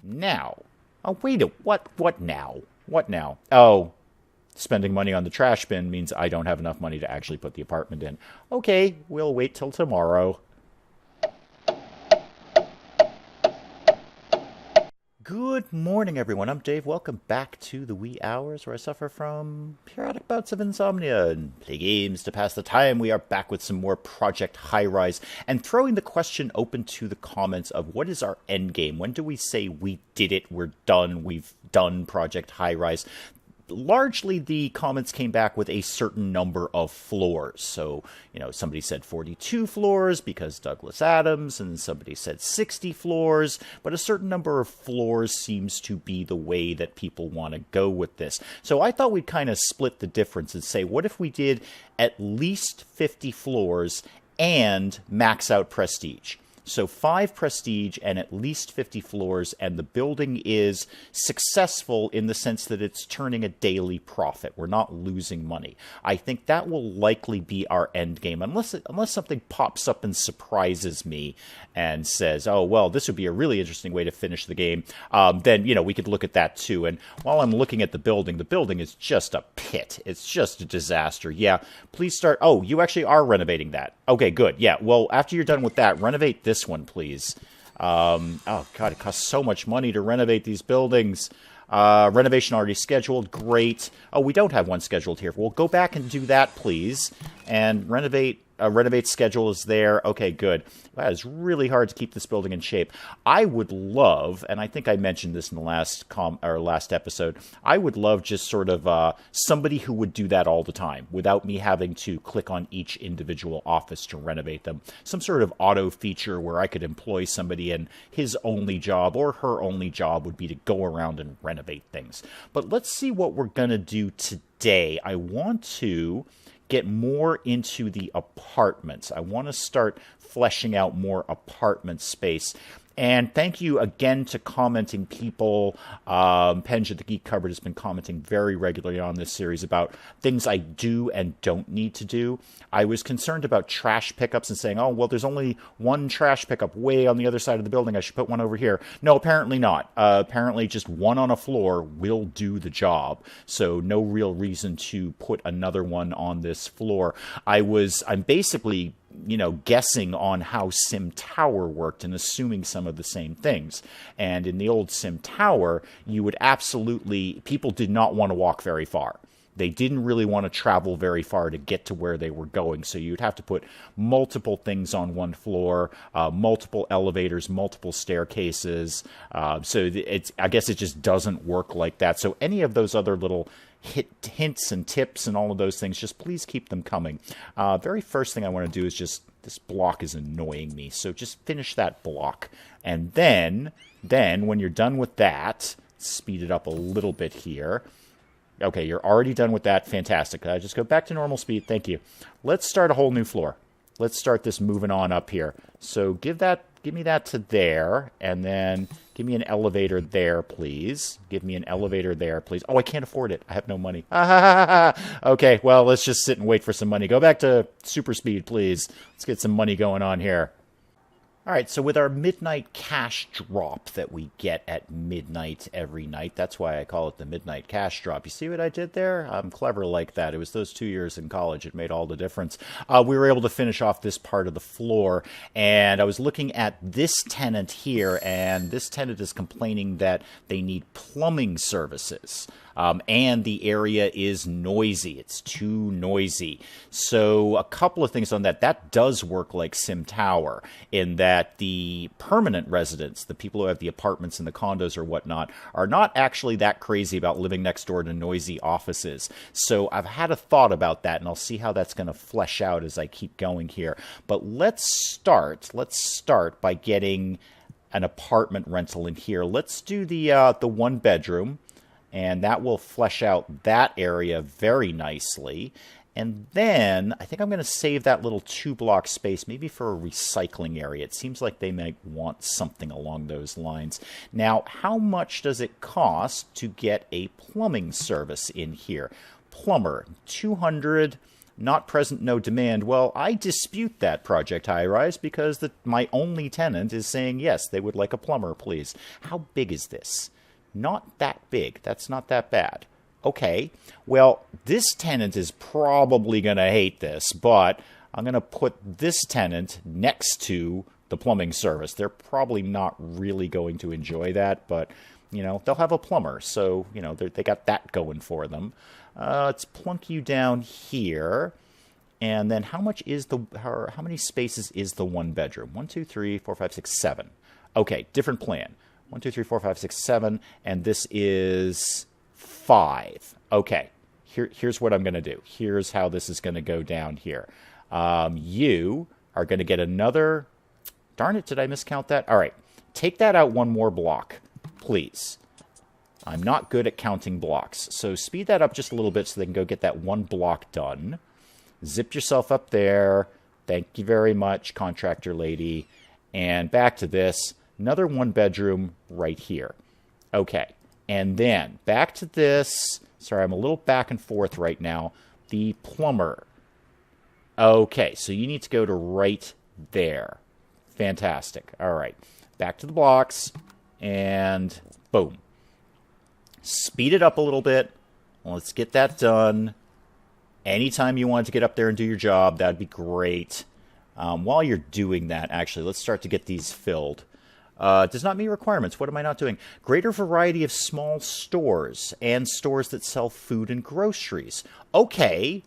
now. Oh, wait, what now? What now? Oh, spending money on the trash bin means I don't have enough money to actually put the apartment in. Okay, we'll wait till tomorrow. Good morning, everyone. I'm Dave. Welcome back to the wee hours where I suffer from periodic bouts of insomnia and play games to pass the time. We are back with some more Project Highrise and throwing the question open to the comments of what is our end game? When do we say we did it, we're done, we've done Project Highrise? Largely, the comments came back with a certain number of floors. So, somebody said 42 floors because Douglas Adams, and somebody said 60 floors, but a certain number of floors seems to be the way that people want to go with this. So I thought we'd kind of split the difference and say, what if we did at least 50 floors and max out prestige? So 5 prestige and at least 50 floors, and the building is successful in the sense that it's turning a daily profit. We're not losing money. I think that will likely be our end game, unless something pops up and surprises me and says, oh, well, this would be a really interesting way to finish the game. Then, we could look at that too. And while I'm looking at the building is just a pit. It's just a disaster. Yeah, please start. Oh, you actually are renovating that. Okay, good. Yeah, well, after you're done with that, renovate this one, please. Oh, God, it costs so much money to renovate these buildings. Renovation already scheduled. Great. Oh, we don't have one scheduled here. We'll go back and do that, please. And renovate schedule is there. Okay, good. Wow, it's really hard to keep this building in shape. I would love, and I think I mentioned this in the last episode, I would love just sort of somebody who would do that all the time without me having to click on each individual office to renovate them. Some sort of auto feature where I could employ somebody and his only job or her only job would be to go around and renovate things. But let's see what we're going to do today. I want to get more into the apartments. I want to start fleshing out more apartment space. And thank you again to commenting people. Penge at the Geek Cupboard has been commenting very regularly on this series about things I do and don't need to do. I was concerned about trash pickups and saying, oh, well, there's only one trash pickup way on the other side of the building. I should put one over here. No, apparently not. Apparently just one on a floor will do the job. So no real reason to put another one on this floor. I'm basically guessing on how Sim Tower worked and assuming some of the same things. And in the old Sim Tower, people did not want to walk very far. They didn't really want to travel very far to get to where they were going. So you'd have to put multiple things on one floor, multiple elevators, multiple staircases. I guess it just doesn't work like that. So any of those other little hints and tips and all of those things, just please keep them coming. Very first thing I want to do is this block is annoying me. So just finish that block. And then when you're done with that, speed it up a little bit here. Okay, you're already done with that. Fantastic. Just go back to normal speed. Thank you. Let's start a whole new floor. Let's start this moving on up here. So give me that to there, and then give me an elevator there, please. Give me an elevator there, please. Oh, I can't afford it. I have no money. Okay, well, let's just sit and wait for some money. Go back to super speed, please. Let's get some money going on here. All right, so with our midnight cash drop that we get at midnight every night, that's why I call it the midnight cash drop. You see what I did there? I'm clever like that. It was those 2 years in college. It made all the difference. We were able to finish off this part of the floor, and I was looking at this tenant here, and this tenant is complaining that they need plumbing services. And the area is noisy. It's too noisy. So a couple of things on that. That does work like Sim Tower in that the permanent residents, the people who have the apartments and the condos or whatnot, are not actually that crazy about living next door to noisy offices. So I've had a thought about that, and I'll see how that's going to flesh out as I keep going here. But let's start by getting an apartment rental in here. Let's do the one bedroom. And that will flesh out that area very nicely. And then I think I'm going to save that little 2-block space maybe for a recycling area. It seems like they might want something along those lines. Now, how much does it cost to get a plumbing service in here? Plumber, 200. not present, no demand. Well, I dispute that, Project Highrise, because my only tenant is saying, yes, they would like a plumber, please. How big is this? Not that big. That's not that bad. Okay, well, this tenant is probably going to hate this, but I'm going to put this tenant next to the plumbing service. They're probably not really going to enjoy that, but, you know, they'll have a plumber, so, you know, they got that going for them. Let's plunk you down here. And then how many spaces is the one bedroom? 1, 2, 3, 4, 5, 6, 7. Okay, different plan. 1, 2, 3, 4, 5, 6, 7, and this is 5. Okay, here's what I'm going to do. Here's how this is going to go down here. You are going to get another... Darn it, did I miscount that? All right, take that out one more block, please. I'm not good at counting blocks, so speed that up just a little bit so they can go get that one block done. Zip yourself up there. Thank you very much, contractor lady. And back to this. Another one bedroom right here. Okay, and then back to this. Sorry, I'm a little back and forth right now. The plumber. Okay, so you need to go to right there. Fantastic. All right, back to the blocks, and boom. Speed it up a little bit. Let's get that done. Anytime you want to get up there and do your job, that'd be great. While you're doing that, actually, let's start to get these filled. Does not meet requirements. What am I not doing? Greater variety of small stores and stores that sell food and groceries. Okay,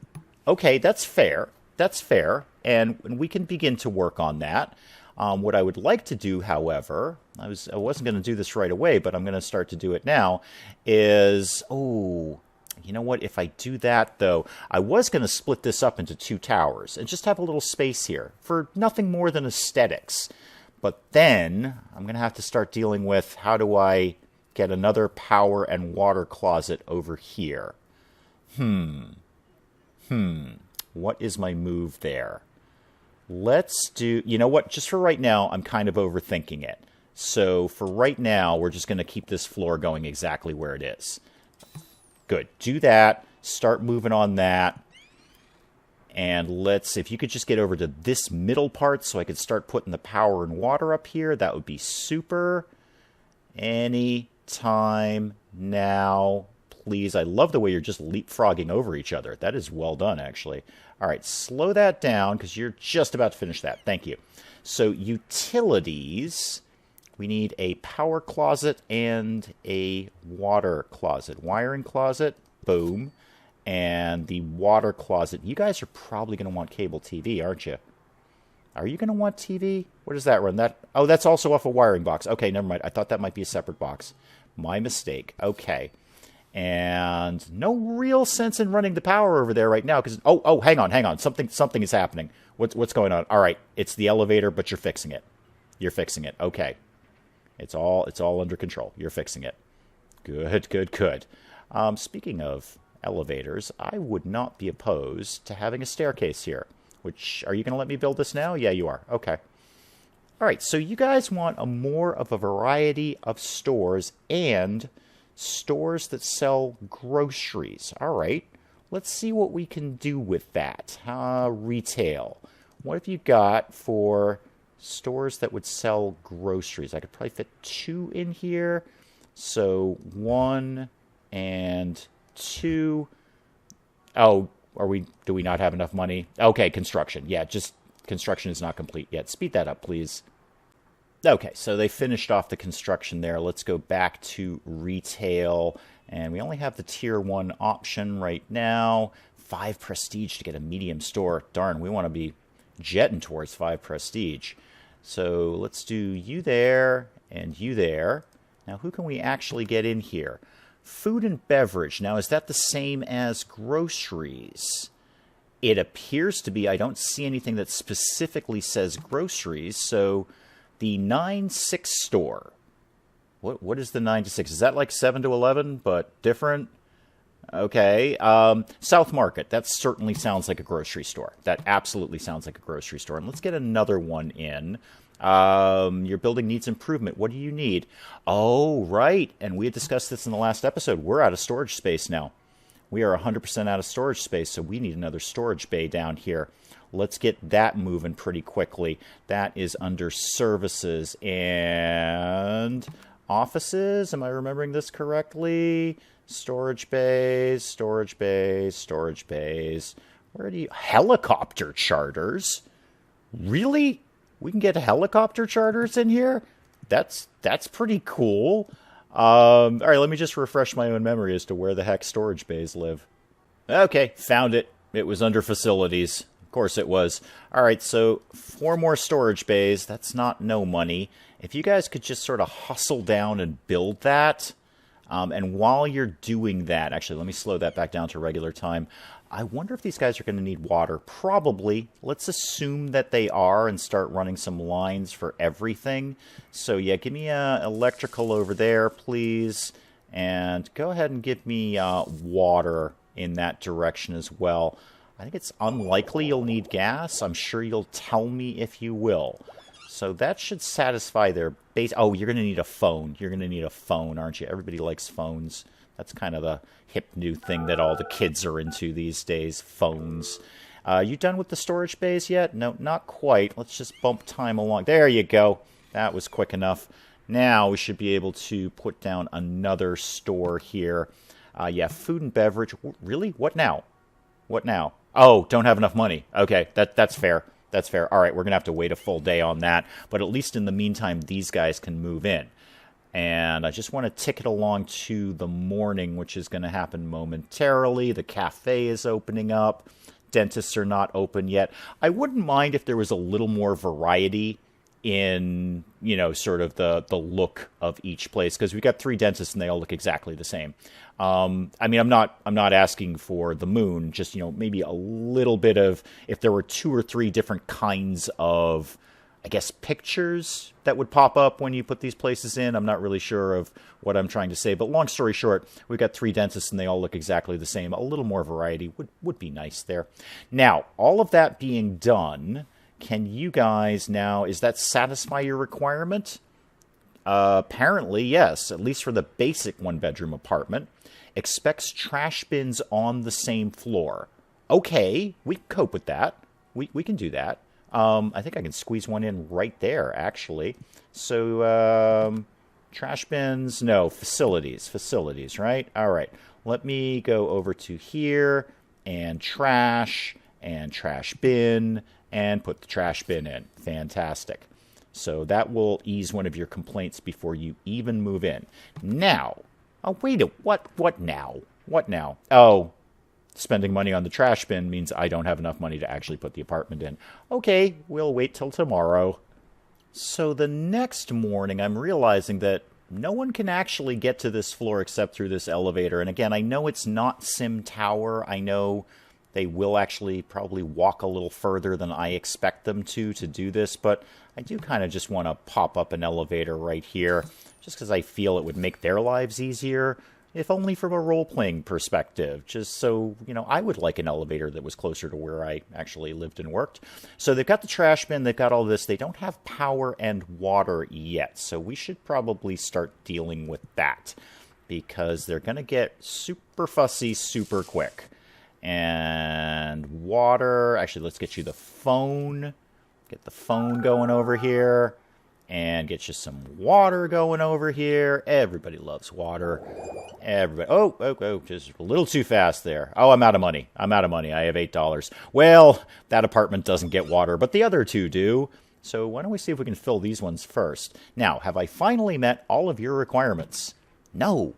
that's fair. That's fair, and we can begin to work on that. What I would like to do, however, I wasn't going to do this right away, but I'm going to start to do it now, is, you know what, if I do that, though, I was going to split this up into 2 towers and just have a little space here for nothing more than aesthetics. But then I'm going to have to start dealing with how do I get another power and water closet over here. What is my move there? Let's do, you know what, just for right now, I'm kind of overthinking it. So for right now, we're just going to keep this floor going exactly where it is. Good. Do that. Start moving on that. And let's, if you could just get over to this middle part so I could start putting the power and water up here, that would be super. Any time now, please. I love the way you're just leapfrogging over each other. That is well done, actually. All right, slow that down because you're just about to finish that. Thank you. So utilities, we need a power closet and a water closet. Wiring closet, boom. And the water closet. You guys are probably going to want cable TV, aren't you? Are you going to want TV? Where does that run? Oh, that's also off a wiring box. Okay, never mind. I thought that might be a separate box. My mistake. Okay. And no real sense in running the power over there right now because hang on. Something is happening. What's going on? All right, it's the elevator, but you're fixing it. You're fixing it. Okay. It's all under control. You're fixing it. Good. Speaking of elevators, I would not be opposed to having a staircase here. Which, are you going to let me build this now? Yeah, you are. Okay. All right, so you guys want more of a variety of stores and stores that sell groceries. All right, let's see what we can do with that. Retail. What have you got for stores that would sell groceries? I could probably fit 2 in here. So 1 and 2. Oh, do we not have enough money? Okay, construction. Yeah, just construction is not complete yet. Speed that up, please. Okay, so they finished off the construction there. Let's go back to retail. And we only have the tier 1 option right now. 5 prestige to get a medium store. Darn, we want to be jetting towards 5 prestige. So let's do you there and you there. Now, who can we actually get in here? Food and beverage. Now, is that the same as groceries? It appears to be. I don't see anything that specifically says groceries. So the 9-6 store. What is the 9 to 6? Is that like 7 to 11, but different? Okay. South Market. That certainly sounds like a grocery store. That absolutely sounds like a grocery store. And let's get another one in. Your building needs improvement. What do you need? Oh, right. And we had discussed this in the last episode. We're out of storage space now. we are 100% out of storage space, so we need another storage bay down here. Let's get that moving pretty quickly. That is under services and offices. Am I remembering this correctly? Storage bays, storage bays, storage bays. Where do you... Helicopter charters? Really? We can get helicopter charters in here? That's pretty cool. All right, let me just refresh my own memory as to where the heck storage bays live. Okay, found it. It was under facilities. Of course it was. All right, so 4 more storage bays. That's not no money. If you guys could just sort of hustle down and build that. And while you're doing that, actually, let me slow that back down to regular time. I wonder if these guys are going to need water. Probably. Let's assume that they are and start running some lines for everything. So, yeah, give me electrical over there, please. And go ahead and give me water in that direction as well. I think it's unlikely you'll need gas. I'm sure you'll tell me if you will. So that should satisfy their base. Oh, you're going to need a phone. You're going to need a phone, aren't you? Everybody likes phones. That's kind of the hip new thing that all the kids are into these days, phones. You done with the storage bays yet? No, not quite. Let's just bump time along. There you go. That was quick enough. Now we should be able to put down another store here. Yeah, food and beverage. Really? What now? What now? Oh, don't have enough money. Okay, that's fair. That's fair. All right, we're going to have to wait a full day on that. But at least in the meantime, these guys can move in. And I just want to tick it along to the morning, which is going to happen momentarily. The cafe is opening up. Dentists are not open yet. I wouldn't mind if there was a little more variety in, you know, sort of the look of each place, because we've got 3 dentists and they all look exactly the same. I mean, I'm not asking for the moon, just, you know, maybe a little bit of, if there were 2 or 3 different kinds of, I guess, pictures that would pop up when you put these places in. I'm not really sure of what I'm trying to say, but long story short, we've got 3 dentists and they all look exactly the same. A little more variety would be nice there. Now, all of that being done, can you guys now, is that satisfy your requirement? Apparently, yes, at least for the basic 1-bedroom apartment. Expects trash bins on the same floor. Okay, we can cope with that. We can do that. I think I can squeeze one in right there, actually. So, trash bins, no, facilities, right? All right, let me go over to here, and trash bin, and put the trash bin in. Fantastic. So that will ease one of your complaints before you even move in. Now, oh, wait, what now? What now? Oh, spending money on the trash bin means I don't have enough money to actually put the apartment in. Okay, we'll wait till tomorrow. So the next morning, I'm realizing that no one can actually get to this floor except through this elevator. And again, I know it's not Sim Tower. I know they will actually probably walk a little further than I expect them to do this, but I do kind of just want to pop up an elevator right here, just because I feel it would make their lives easier, if only from a role-playing perspective, just so, you know, I would like an elevator that was closer to where I actually lived and worked. So they've got the trash bin, they've got all this. They don't have power and water yet, so we should probably start dealing with that, because they're going to get super fussy super quick. And water, actually, let's get you the phone. Get the phone going over here. And get you some water going over here. Everybody loves water. Everybody. Oh, just a little too fast there. Oh, I'm out of money. I have $8. Well, that apartment doesn't get water, but the other 2 do. So why don't we see if we can fill these ones first. Now, have I finally met all of your requirements? No.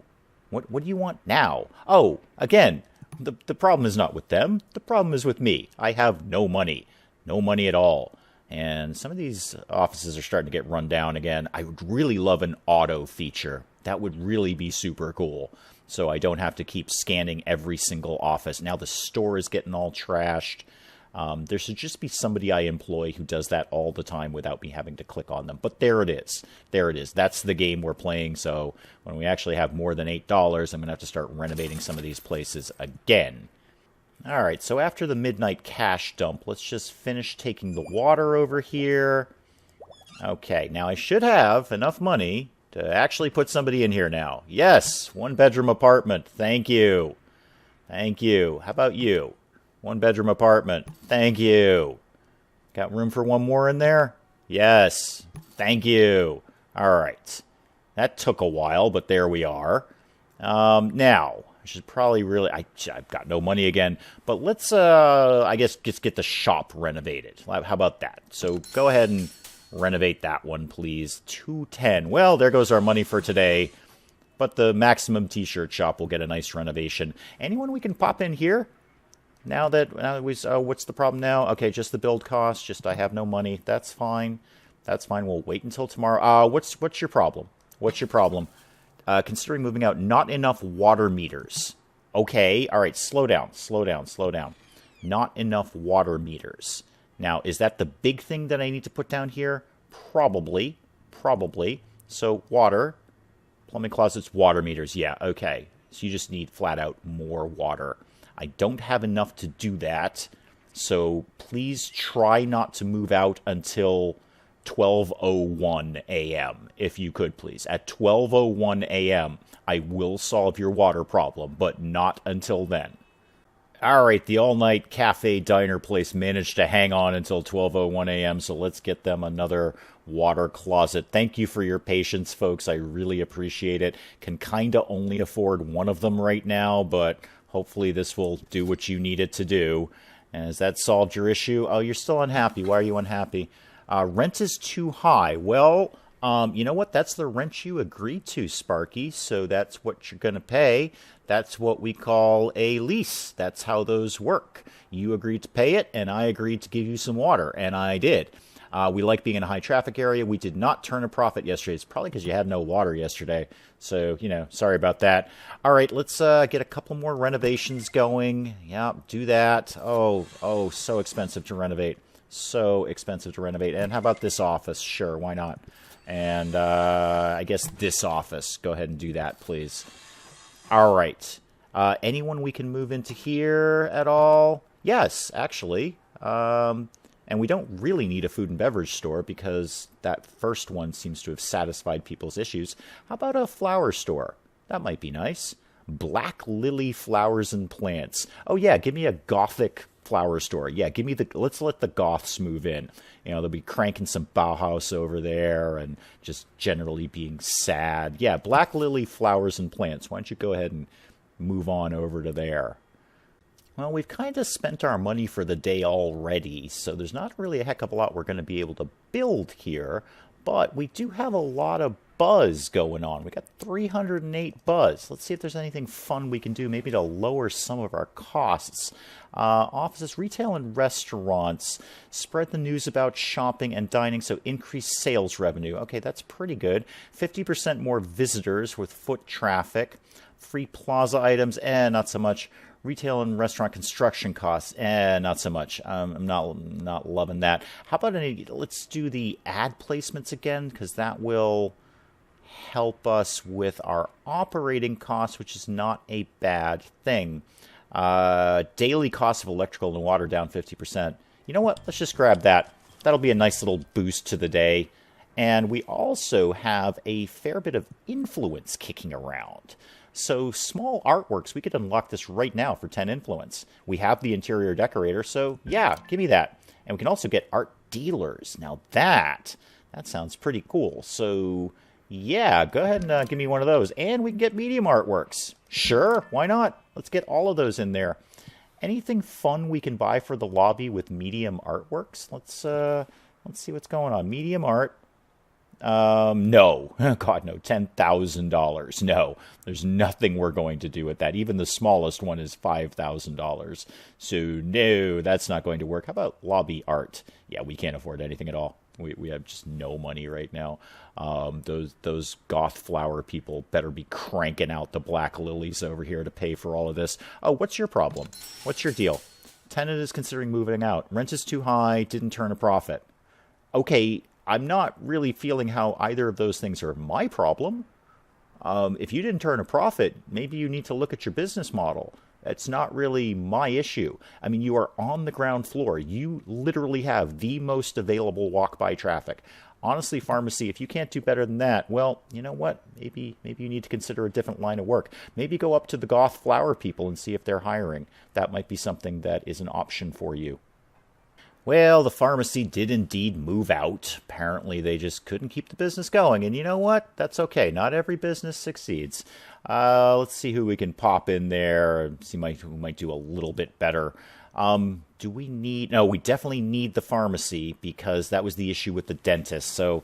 What do you want now? Oh, again, the problem is not with them. The problem is with me. I have no money. No money at all. And some of these offices are starting to get run down again. I would really love an auto feature. That would really be super cool. So I don't have to keep scanning every single office. Now the store is getting all trashed. There should just be somebody I employ who does that all the time without me having to click on them. But there it is. There it is. That's the game we're playing. So when we actually have more than $8, I'm going to have to start renovating some of these places again. All right, so after the midnight cash dump, let's just finish taking the water over here. Okay, now I should have enough money to actually put somebody in here now. Yes, 1-bedroom apartment. Thank you. Thank you. How about you? One bedroom apartment. Thank you. Got room for one more in there? Yes. Thank you. All right. That took a while, but there we are. Now, I should probably really... I've got no money again, but let's, I guess, just get the shop renovated. How about that? So go ahead and renovate that one, please. 210. Well, there goes our money for today, but the Maximum T-shirt shop will get a nice renovation. Anyone we can pop in here? Now that we... what's the problem now? Okay, just the build cost. Just I have no money. That's fine. That's fine. We'll wait until tomorrow. What's your problem? What's your problem? Considering moving out, not enough water meters. Okay, all right, slow down, slow down, slow down. Not enough water meters. Now, is that the big thing that I need to put down here? Probably, probably. So, water, plumbing closets, water meters. Yeah, okay. So you just need flat out more water. I don't have enough to do that, so please try not to move out until 12:01 a.m. if you could, please. At 12:01 a.m., I will solve your water problem, but not until then. All right, the all-night cafe diner place managed to hang on until 12:01 a.m., so let's get them another water closet. Thank you for your patience, folks. I really appreciate it. Can kind of only afford one of them right now, but hopefully this will do what you need it to do. And has that solved your issue? Oh, you're still unhappy. Why are you unhappy? Rent is too high. Well, you know what? That's the rent you agreed to, Sparky. So that's what you're going to pay. That's what we call a lease. That's how those work. You agreed to pay it, and I agreed to give you some water, and I did. We like being in a high traffic area. We did not turn a profit yesterday. It's probably because you had no water yesterday. So, sorry about that. All right, let's get a couple more renovations going. Yeah, do that. Oh, so expensive to renovate. So expensive to renovate. And how about this office? Sure, why not? And I guess this office. Go ahead and do that, please. All right. Anyone we can move into here at all? Yes, actually. And we don't really need a food and beverage store because that first one seems to have satisfied people's issues. How about a flower store? That might be nice. Black Lily Flowers and Plants. Oh, yeah, give me a Gothic flower store. Yeah, let's let the Goths move in. They'll be cranking some Bauhaus over there and just generally being sad. Yeah, Black Lily Flowers and Plants. Why don't you go ahead and move on over to there? Well, we've kind of spent our money for the day already, so there's not really a heck of a lot we're going to be able to build here, but we do have a lot of buzz going on. We got 308 buzz. Let's see if there's anything fun we can do, maybe to lower some of our costs. Offices, retail, and restaurants. Spread the news about shopping and dining, so increase sales revenue. Okay, that's pretty good. 50% more visitors with foot traffic. Free plaza items, not so much. Retail and restaurant construction costs, not so much. I'm not loving that. How about let's do the ad placements again, because that will help us with our operating costs, which is not a bad thing. Daily cost of electrical and water down 50%. You know what? Let's just grab that. That'll be a nice little boost to the day. And we also have a fair bit of influence kicking around. So small artworks, we could unlock this right now for 10 influence. We have the interior decorator, so yeah, give me that. And we can also get art dealers. Now that sounds pretty cool. So yeah, go ahead and give me one of those. And we can get medium artworks. Sure, why not? Let's get all of those in there. Anything fun we can buy for the lobby with medium artworks? Let's see what's going on. Medium art. No. God, no. $10,000. No. There's nothing we're going to do with that. Even the smallest one is $5,000. So, no, that's not going to work. How about lobby art? Yeah, we can't afford anything at all. We have just no money right now. Those goth flower people better be cranking out the black lilies over here to pay for all of this. Oh, what's your problem? What's your deal? Tenant is considering moving out. Rent is too high. Didn't turn a profit. Okay, I'm not really feeling how either of those things are my problem. If you didn't turn a profit, maybe you need to look at your business model. It's not really my issue. I mean, you are on the ground floor. You literally have the most available walk-by traffic. Honestly, pharmacy, if you can't do better than that, well, you know what? Maybe you need to consider a different line of work. Maybe go up to the Goth flower people and see if they're hiring. That might be something that is an option for you. Well, the pharmacy did indeed move out. Apparently, they just couldn't keep the business going. And you know what? That's okay. Not every business succeeds. Let's see who we can pop in there. See who might do a little bit better. Do we need... No, we definitely need the pharmacy because that was the issue with the dentist. So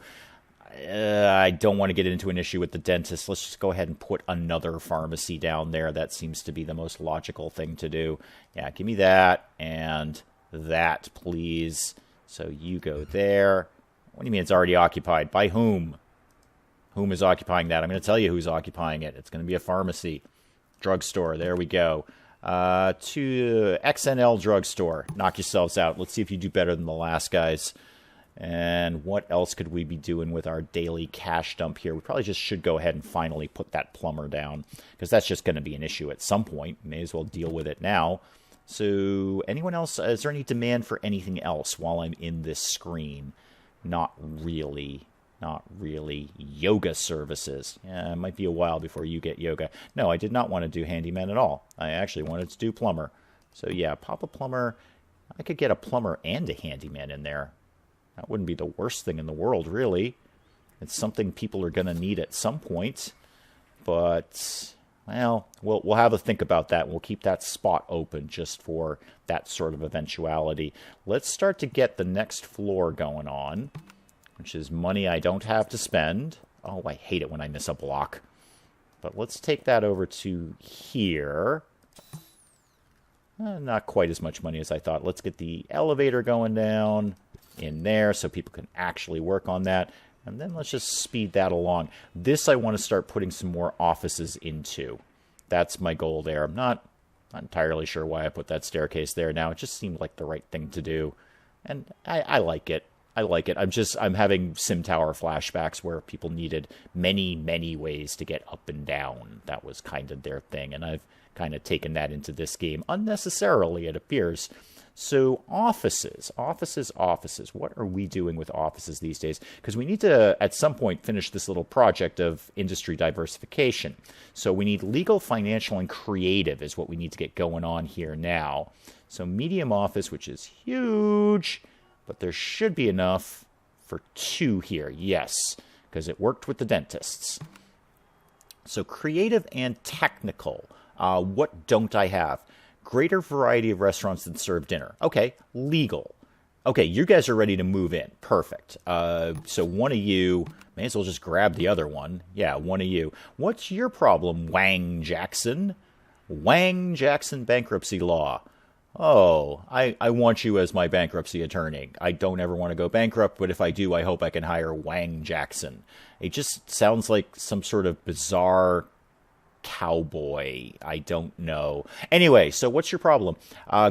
I don't want to get into an issue with the dentist. Let's just go ahead and put another pharmacy down there. That seems to be the most logical thing to do. Yeah, give me that and... that, please. So you go there. What do you mean it's already occupied? By whom? Whom is occupying that? I'm going to tell you who's occupying it. It's going to be a pharmacy. Drugstore. There we go. To XNL Drugstore. Knock yourselves out. Let's see if you do better than the last guys. And what else could we be doing with our daily cash dump here? We probably just should go ahead and finally put that plumber down, because that's just going to be an issue at some point. May as well deal with it now. So, anyone else? Is there any demand for anything else while I'm in this screen? Not really. Not really. Yoga services. Yeah, it might be a while before you get yoga. No, I did not want to do handyman at all. I actually wanted to do plumber. So, yeah, pop a plumber. I could get a plumber and a handyman in there. That wouldn't be the worst thing in the world, really. It's something people are going to need at some point. But... well, we'll have a think about that. We'll keep that spot open just for that sort of eventuality. Let's start to get the next floor going on, which is money I don't have to spend. Oh, I hate it when I miss a block. But let's take that over to here. Not quite as much money as I thought. Let's get the elevator going down in there so people can actually work on that. And then let's just speed that along. This I want to start putting some more offices into. That's my goal there. I'm not entirely sure why I put that staircase there now. It just seemed like the right thing to do. And I like it. I like it. I'm having Sim Tower flashbacks where people needed many, many ways to get up and down. That was kind of their thing. And I've kind of taken that into this game unnecessarily, it appears. So offices. What are we doing with offices these days? Because we need to, at some point, finish this little project of industry diversification. So we need legal, financial, and creative is what we need to get going on here now. So medium office, which is huge, but there should be enough for 2 here. Yes, because it worked with the dentists. So creative and technical. What don't I have? Greater variety of restaurants that serve dinner. Okay, legal. Okay, you guys are ready to move in. Perfect. So one of you, may as well just grab the other one. Yeah, one of you. What's your problem, Wang Jackson? Wang Jackson bankruptcy law. Oh, I want you as my bankruptcy attorney. I don't ever want to go bankrupt, but if I do, I hope I can hire Wang Jackson. It just sounds like some sort of bizarre cowboy. I don't know. Anyway, so what's your problem?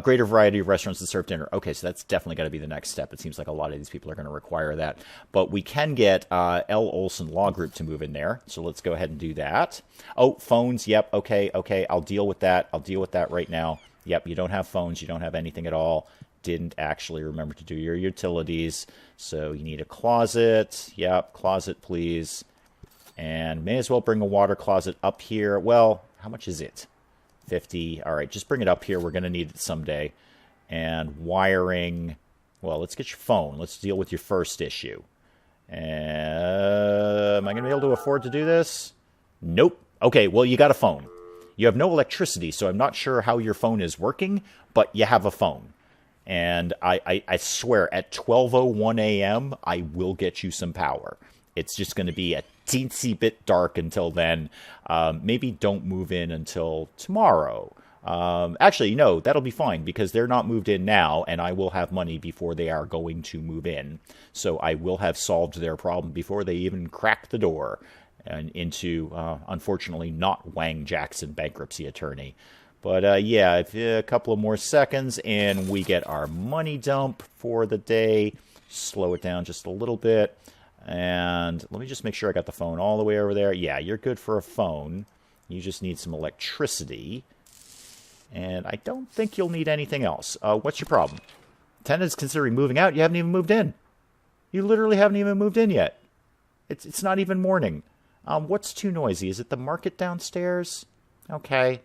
Greater variety of restaurants that serve dinner. Okay, so that's definitely got to be the next step. It seems like a lot of these people are going to require that. But we can get L. Olson Law Group to move in there. So let's go ahead and do that. Oh, phones. Yep. Okay. I'll deal with that. I'll deal with that right now. Yep, you don't have phones. You don't have anything at all. Didn't actually remember to do your utilities. So you need a closet. Yep, closet, please. And may as well bring a water closet up here. Well, how much is it? 50. All right, just bring it up here. We're going to need it someday. And wiring. Well, let's get your phone. Let's deal with your first issue. Am I going to be able to afford to do this? Nope. Okay, well, you got a phone. You have no electricity, so I'm not sure how your phone is working, but you have a phone. And I swear, at 12:01 a.m., I will get you some power. It's just going to be a teensy bit dark until then. Maybe don't move in until tomorrow. Actually, no, that'll be fine because they're not moved in now, and I will have money before they are going to move in. So I will have solved their problem before they even crack the door and into, unfortunately, not Wang Jackson, bankruptcy attorney. But yeah, a couple of more seconds, and we get our money dump for the day. Slow it down just a little bit. And let me just make sure I got the phone all the way over there. Yeah, you're good for a phone. You just need some electricity. And I don't think you'll need anything else. What's your problem? Tenants considering moving out. You haven't even moved in. You literally haven't even moved in yet. It's not even morning. What's too noisy? Is it the market downstairs? Okay.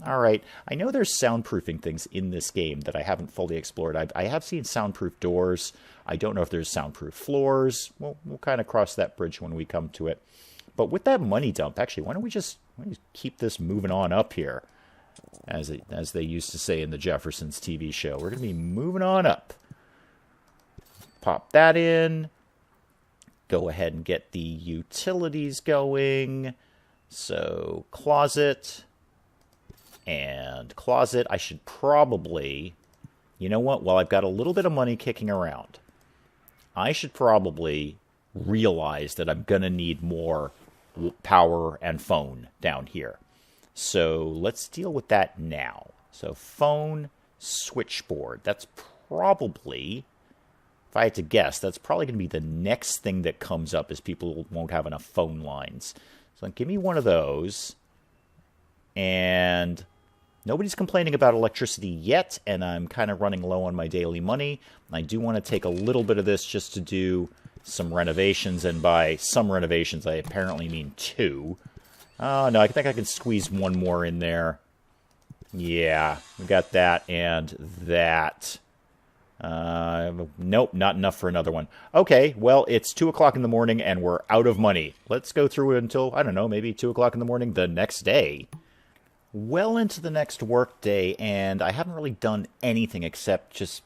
All right. I know there's soundproofing things in this game that I haven't fully explored. I have seen soundproof doors. I don't know if there's soundproof floors. We'll kind of cross that bridge when we come to it. But with that money dump, actually, why don't we just keep this moving on up here? As they used to say in the Jeffersons TV show. We're going to be moving on up. Pop that in. Go ahead and get the utilities going. So, closet. And closet. I should probably... You know what? Well, I've got a little bit of money kicking around. I should probably realize that I'm going to need more power and phone down here. So let's deal with that now. So phone, switchboard. That's probably, if I had to guess, that's probably going to be the next thing that comes up is people won't have enough phone lines. So give me one of those. And nobody's complaining about electricity yet, and I'm kind of running low on my daily money. I do want to take a little bit of this just to do some renovations, and by some renovations I apparently mean 2. Oh, no, I think I can squeeze one more in there. Yeah, we got that and that. Nope, not enough for another one. Okay, well, it's 2 o'clock in the morning and we're out of money. Let's go through it until, I don't know, maybe 2 o'clock in the morning the next day. Well into the next work day, and I haven't really done anything except just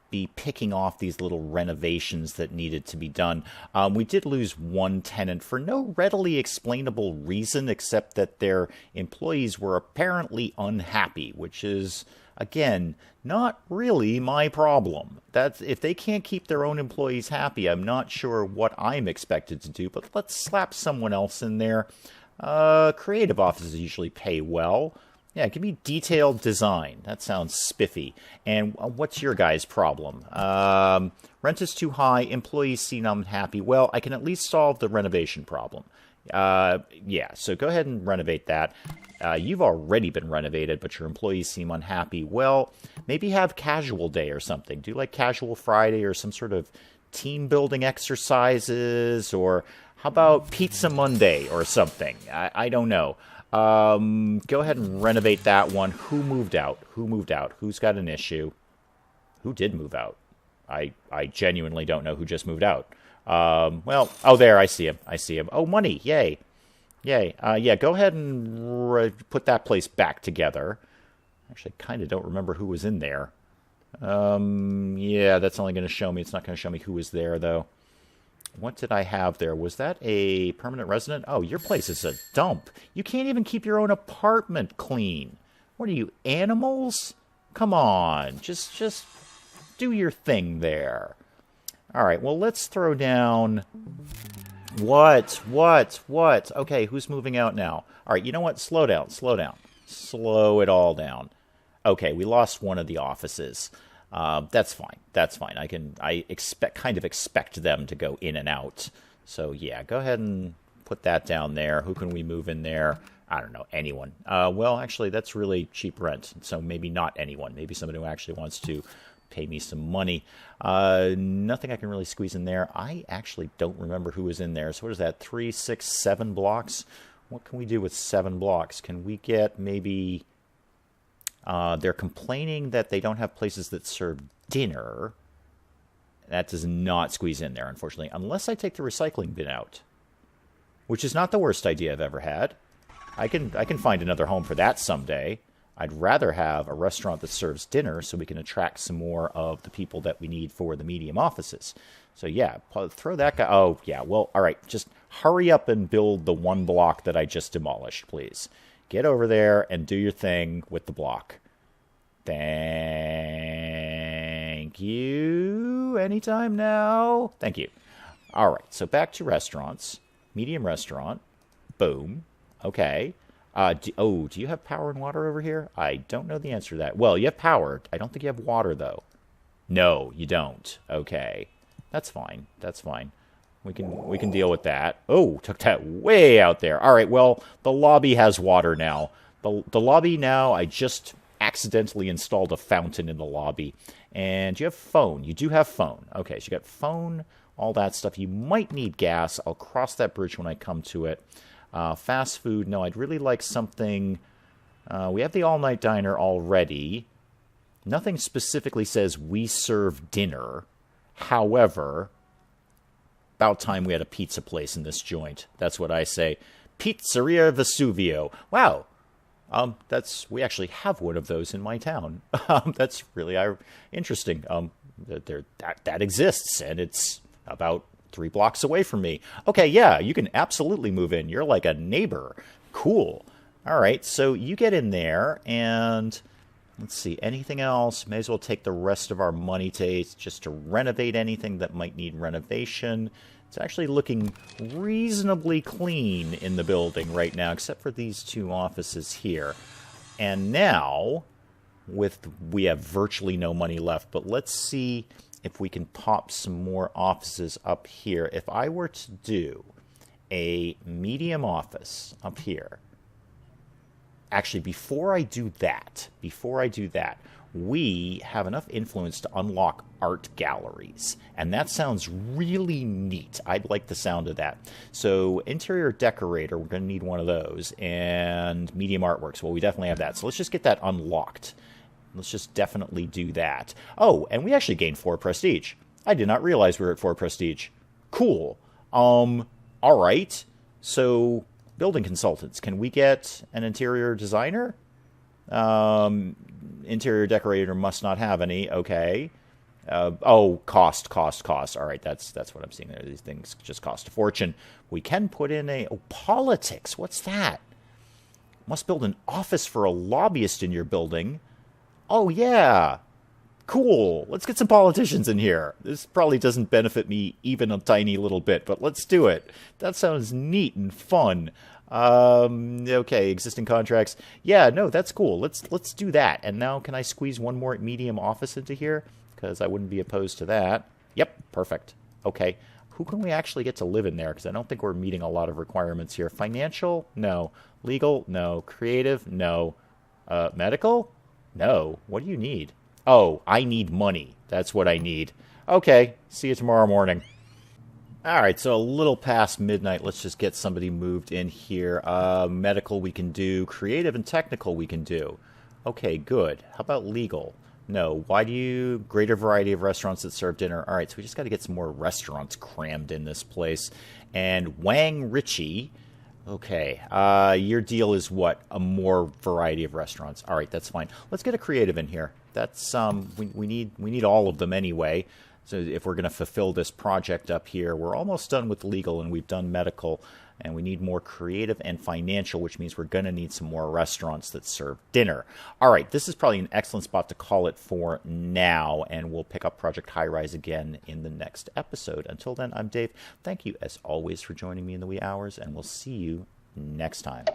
be picking off these little renovations that needed to be done. We did lose one tenant for no readily explainable reason except that their employees were apparently unhappy, which is, again, not really my problem. That's, if they can't keep their own employees happy, I'm not sure what I'm expected to do, but let's slap someone else in there. Creative offices usually pay well. Yeah, give me detailed design. That sounds spiffy. And what's your guys' problem? Rent is too high. Employees seem unhappy. Well, I can at least solve the renovation problem. Yeah, so go ahead and renovate that. You've already been renovated, but your employees seem unhappy. Well, maybe have casual day or something. Do like casual Friday or some sort of team building exercises, or how about Pizza Monday or something? I don't know. Go ahead and renovate that one. Who moved out? Who moved out? Who's got an issue? Who did move out? I genuinely don't know who just moved out. Well, oh, there, I see him. I see him. Oh, money. Yay. Yay. Yeah, go ahead and put that place back together. Actually, I kind of don't remember who was in there. Yeah, that's only going to show me. It's not going to show me who was there, though. What did I have there? Was that a permanent resident? Oh, your place is a dump. You can't even keep your own apartment clean. What are you, animals? Come on. Just do your thing there. All right, well, let's throw down... What? Okay, who's moving out now? All right, you know what? Slow down. Slow it all down. Okay, we lost one of the offices. That's fine. I kind of expect them to go in and out. So yeah, go ahead and put that down there. Who can we move in there? I don't know, anyone. Well, actually, that's really cheap rent. So maybe not anyone. Maybe somebody who actually wants to pay me some money. Nothing I can really squeeze in there. I actually don't remember who was in there. So what is that? 3, 6, 7 blocks? What can we do with 7 blocks? Can we get maybe... they're complaining that they don't have places that serve dinner. That does not squeeze in there, unfortunately, unless I take the recycling bin out, which is not the worst idea I've ever had. I can find another home for that someday. I'd rather have a restaurant that serves dinner so we can attract some more of the people that we need for the medium offices. So yeah, throw that guy. Oh yeah, well, all right, just hurry up and build the 1 block that I just demolished, please. Get over there and do your thing with the block. Thank you. Anytime now. Thank you. All right, so back to restaurants. Medium restaurant. Boom. Okay. Do you have power and water over here? I don't know the answer to that. Well, you have power. I don't think you have water, though. No, you don't. Okay. That's fine. We can deal with that. Oh, took that way out there. All right, well, the lobby has water now. The lobby now, I just accidentally installed a fountain in the lobby. And you have phone. You do have phone. Okay, so you got phone, all that stuff. You might need gas. I'll cross that bridge when I come to it. Fast food. No, I'd really like something. We have the all-night diner already. Nothing specifically says we serve dinner. However, about time we had a pizza place in this joint. That's what I say. Pizzeria Vesuvio. Wow. We actually have one of those in my town. That's really interesting. That exists, and it's about 3 blocks away from me. Okay, yeah, you can absolutely move in. You're like a neighbor. Cool. All right, so you get in there, and let's see, anything else? May as well take the rest of our money just to renovate anything that might need renovation. It's actually looking reasonably clean in the building right now, except for these 2 offices here. And now, we have virtually no money left, but let's see if we can pop some more offices up here. If I were to do a medium office up here, actually, before I do that, we have enough influence to unlock art galleries. And that sounds really neat. I'd like the sound of that. So interior decorator, we're going to need one of those. And medium artworks, well, we definitely have that. So let's just get that unlocked. Let's just definitely do that. Oh, and we actually gained 4 prestige. I did not realize we were at 4 prestige. Cool. All right. So building consultants, can we get an interior designer? Interior decorator must not have any. Okay. Cost. All right, that's what I'm seeing there. These things just cost a fortune. We can put in politics. What's that? Must build an office for a lobbyist in your building. Oh, yeah. Cool. Let's get some politicians in here. This probably doesn't benefit me even a tiny little bit, but let's do it. That sounds neat and fun. Okay, existing contracts. Yeah, no, that's cool. Let's do that. And now can I squeeze one more medium office into here? Because I wouldn't be opposed to that. Yep, perfect. Okay. Who can we actually get to live in there? Because I don't think we're meeting a lot of requirements here. Financial? No. Legal? No. Creative? No. Medical? No. What do you need? Oh, I need money. That's what I need. Okay, see you tomorrow morning. All right, so a little past midnight. Let's just get somebody moved in here. Medical we can do. Creative and technical we can do. Okay, good. How about legal? No. Why do you... Greater variety of restaurants that serve dinner. All right, so we just got to get some more restaurants crammed in this place. And Wang Ritchie... Okay, your deal is what? A more variety of restaurants. All right, that's fine. Let's get a creative in here. That's we need all of them anyway. So if we're going to fulfill this project up here, we're almost done with legal and we've done medical, and we need more creative and financial, which means we're going to need some more restaurants that serve dinner. All right, this is probably an excellent spot to call it for now, and we'll pick up Project Highrise again in the next episode. Until then, I'm Dave. Thank you, as always, for joining me in the wee hours, and we'll see you next time.